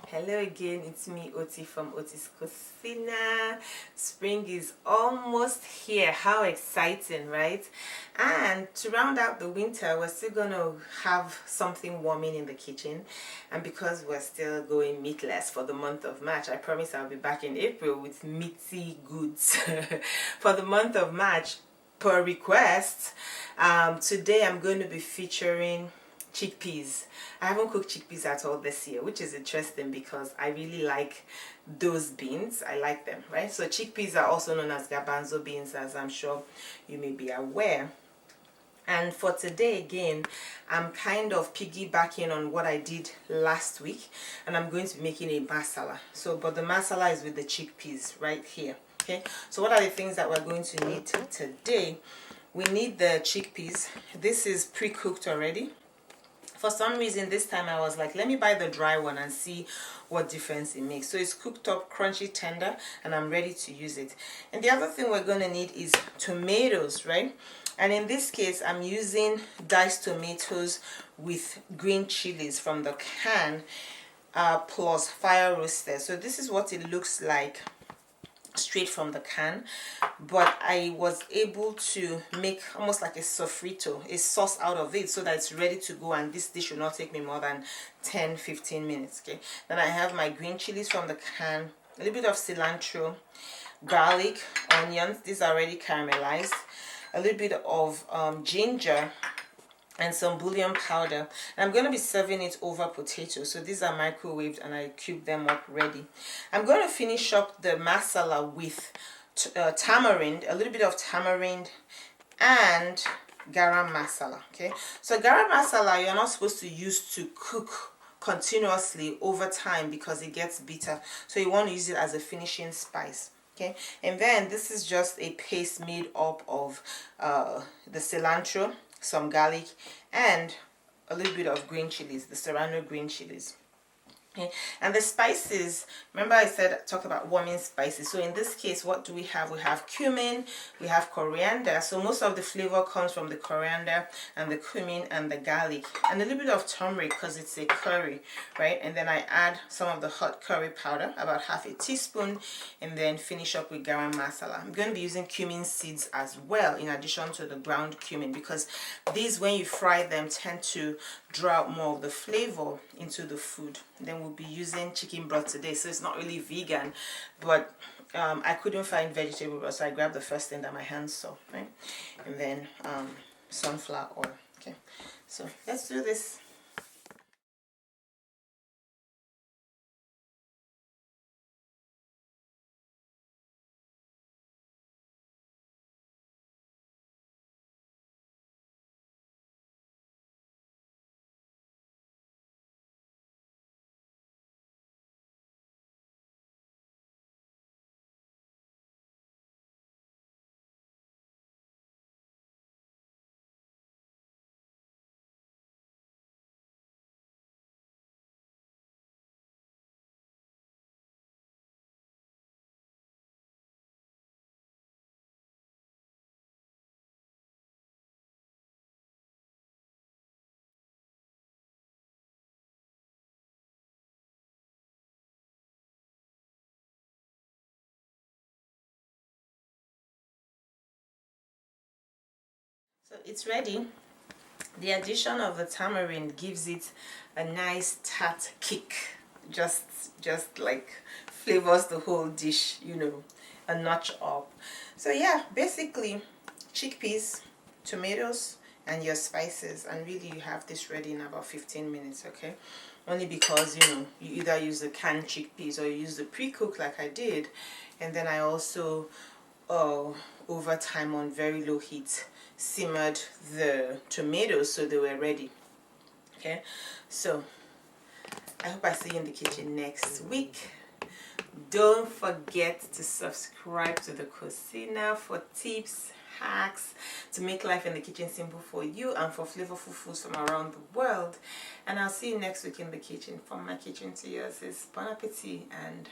Hello again, it's me Oti from Oti's Cucina. Spring is almost here. How exciting, right? And to round out the winter, we're still gonna have something warming in the kitchen. And because we're still going meatless for the month of March, I promise I'll be back in April with meaty goods. For the month of March, per request, today I'm going to be featuring chickpeas. I haven't cooked chickpeas at all this year, which is interesting because I really like those beans. I like them, right? So chickpeas are also known as garbanzo beans, as I'm sure you may be aware. And for today again, I'm kind of piggybacking on what I did last week, and I'm going to be making a masala. But the masala is with the chickpeas right here. Okay, so what are the things that we're going to need today? We need the chickpeas. This is pre-cooked already. For some reason this time I was like, let me buy the dry one and see what difference it makes. So it's cooked up, crunchy, tender, and I'm ready to use it. And the other thing we're going to need is tomatoes, right? And in this case I'm using diced tomatoes with green chilies from the can, plus fire roasted. So this is what it looks like straight from the can, but I was able to make almost like a sofrito, a sauce out of it, so that it's ready to go, and this dish will not take me more than 10-15 minutes. Okay, then I have my green chilies from the can, a little bit of cilantro, garlic, onions, these are already caramelized, a little bit of ginger, and some bouillon powder. And I'm going to be serving it over potatoes. So these are microwaved and I cubed them up ready. I'm going to finish up the masala with tamarind, a little bit of tamarind and garam masala. Okay, so garam masala you're not supposed to use to cook continuously over time because it gets bitter. So you want to use it as a finishing spice. Okay, and then this is just a paste made up of the cilantro, some garlic, and a little bit of green chilies, the serrano green chilies. Okay. And the spices, remember I said talk about warming spices. So in this case, what do we have? We have cumin, we have coriander. So most of the flavor comes from the coriander and the cumin and the garlic, and a little bit of turmeric because it's a curry, right? And then I add some of the hot curry powder, about half a teaspoon, and then finish up with garam masala. I'm going to be using cumin seeds as well in addition to the ground cumin, because these, when you fry them, tend to draw out more of the flavor into the food. Then we'll be using chicken broth today, so it's not really vegan, but I couldn't find vegetable broth, so I grabbed the first thing that my hands saw, right? And then sunflower oil. Okay, so let's do this. So it's ready. The addition of the tamarind gives it a nice tart kick, just like flavors the whole dish, you know, a notch up. So yeah, basically chickpeas, tomatoes, and your spices, and really you have this ready in about 15 minutes. Okay, only because, you know, you either use the canned chickpeas or you use the pre-cook like I did, and then I also over time on very low heat simmered the tomatoes so they were ready. Okay, so I hope I see you in the kitchen next week. Don't forget to subscribe to the Cucina for tips, hacks to make life in the kitchen simple for you and for flavorful foods from around the world. And I'll see you next week in the kitchen. From my kitchen to yours is bon appetit and